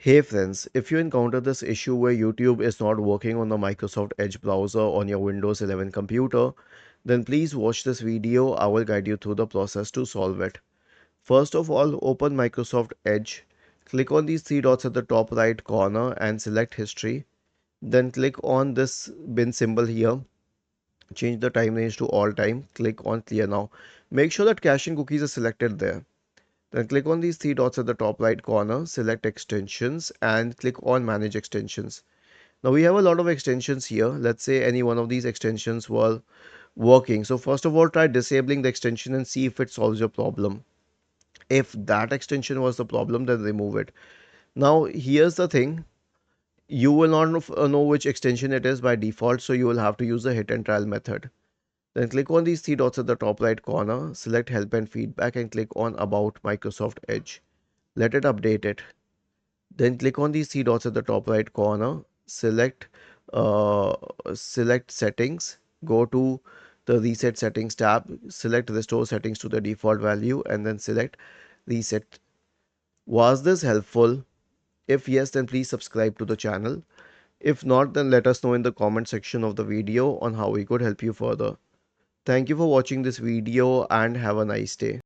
Hey friends, if you encounter this issue where YouTube is not working on the Microsoft Edge browser on your Windows 11 computer, then please watch this video. I will guide you through the process to solve it. First of all, open Microsoft Edge. Click on these three dots at the top right corner and select History. Then click on this bin symbol here. Change the time range to all time. Click on Clear Now. Make sure that caching cookies are selected there. Then click on these three dots at the top right corner, select extensions and click on manage extensions. Now we have a lot of extensions here. Let's say any one of these extensions were working. So first of all, try disabling the extension and see if it solves your problem. If that extension was the problem, then remove it. Now here's the thing. You will not know which extension it is by default, so you will have to use the hit and trial method. Then click on these three dots at the top right corner, select help and feedback and click on about Microsoft Edge. Let it update it. Then click on these three dots at the top right corner, uh, select settings, go to the reset settings tab, select restore settings to the default value and then select reset. Was this helpful? If yes, then please subscribe to the channel. If not, then let us know in the comment section of the video on how we could help you further. Thank you for watching this video and have a nice day.